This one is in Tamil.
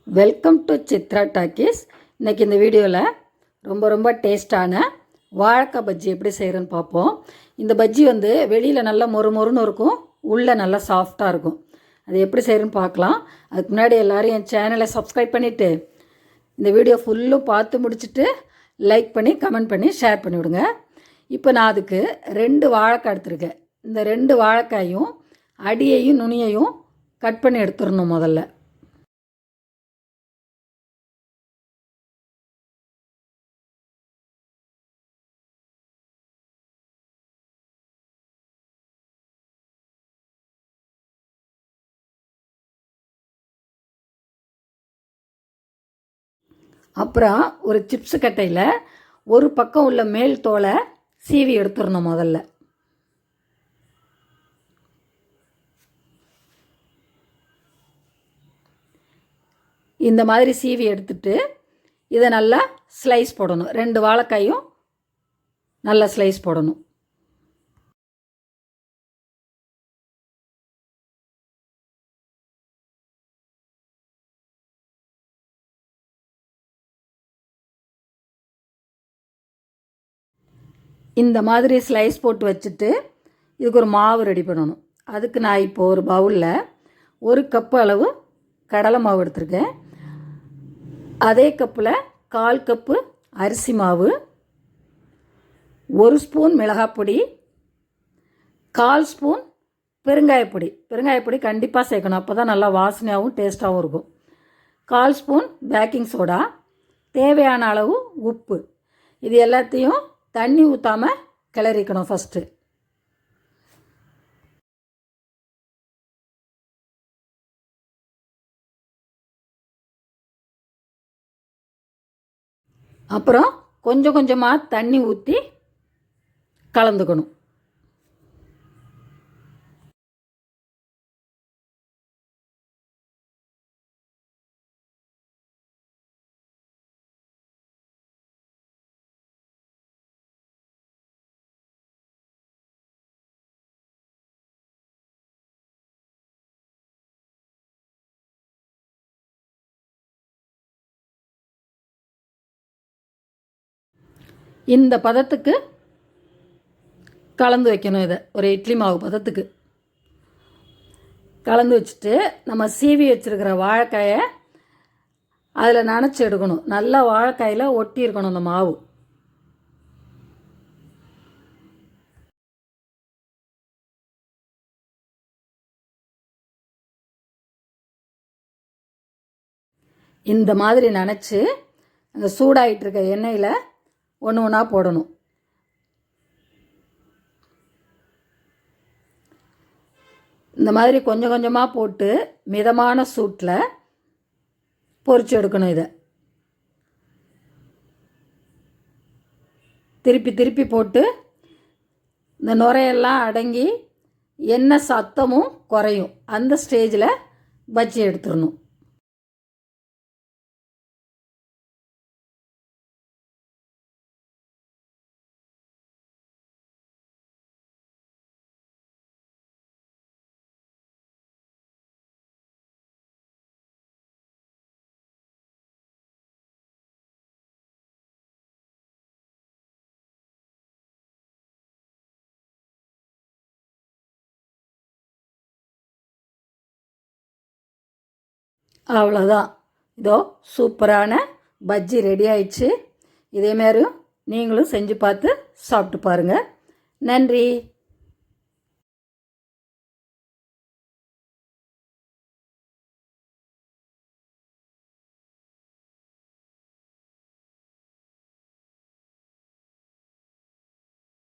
Welcome to Chitra talkies. இன்றைக்கி இந்த வீடியோவில் ரொம்ப டேஸ்டான வாழைக்காய் பஜ்ஜி எப்படி செய்கிறேன்னு பார்ப்போம். இந்த பஜ்ஜி வெளியில் நல்லா மொறுன்னு இருக்கும், உள்ளே நல்லா சாஃப்டாக இருக்கும். அது எப்படி செய்கிறேன்னு பார்க்கலாம். அதுக்கு முன்னாடி எல்லோரும் என் சேனலை சப்ஸ்கிரைப் பண்ணிவிட்டு இந்த வீடியோ ஃபுல்லும் பார்த்து முடிச்சுட்டு லைக் பண்ணி கமெண்ட் பண்ணி ஷேர் பண்ணிவிடுங்க. இப்போ நான் அதுக்கு 2 வாழைக்காய் எடுத்துருக்கேன். இந்த 2 வாழைக்காயும் அடியையும் நுனியையும் கட் பண்ணி எடுத்துடணும். முதல்ல அப்புறம் ஒரு சிப்ஸு கட்டையில் ஒரு பக்கம் உள்ள மேல் தோலை சீவி எடுத்துடணும். முதல்ல இந்த மாதிரி சீவி எடுத்துட்டு இதை நல்லா ஸ்லைஸ் போடணும். 2 வாழைக்காயும் நல்லா ஸ்லைஸ் போடணும். இந்த மாதிரி ஸ்லைஸ் போட்டு வச்சுட்டு இதுக்கு ஒரு மாவு ரெடி பண்ணணும். அதுக்கு நான் இப்போ ஒரு பவுலில் 1 கப்பு அளவு கடலை மாவு எடுத்திருக்கேன். அதே கப்பில் 1/4 கப்பு அரிசி மாவு, 1 ஸ்பூன் மிளகாப்பொடி, 1/4 ஸ்பூன் பெருங்காயப்பொடி கண்டிப்பாக சேர்க்கணும். அப்போ தான் நல்லா வாசனையாகவும் டேஸ்ட்டாகவும் இருக்கும். 1/4 ஸ்பூன் பேக்கிங் சோடா, தேவையான அளவு உப்பு. இது எல்லாத்தையும் தண்ணி ஊற்றாமல் கிளறிக்கணும். ஃபஸ்ட்டு அப்புறம் கொஞ்சமாக தண்ணி ஊற்றி கலந்துக்கணும். இந்த பதத்துக்கு கலந்து வைக்கணும். இதை ஒரு இட்லி மாவு பதத்துக்கு கலந்து வச்சுட்டு நம்ம சீவி வச்சுருக்கிற வாழைக்காயை அதில் நனைச்சி எடுக்கணும். நல்லா வாழைக்காயில் ஒட்டி இருக்கணும் அந்த மாவு. இந்த மாதிரி நனைச்சி அந்த சூடாகிட்டு இருக்க எண்ணெயில் ஒன்றா போடணும். இந்த மாதிரி கொஞ்சமாக போட்டு மிதமான சூட்டில் பொரிச்சு எடுக்கணும். இதை திருப்பி போட்டு இந்த நுரையெல்லாம் அடங்கி எண்ணெய் சத்தமும் குறையும். அந்த ஸ்டேஜில் பஜ்ஜி எடுத்துடணும். அவ்வளோதான். இதோ சூப்பரான பஜ்ஜி ரெடி ஆயிடுச்சு. இதேமாரி நீங்களும் செஞ்சு பார்த்து சாப்பிட்டு பாருங்கள். நன்றி.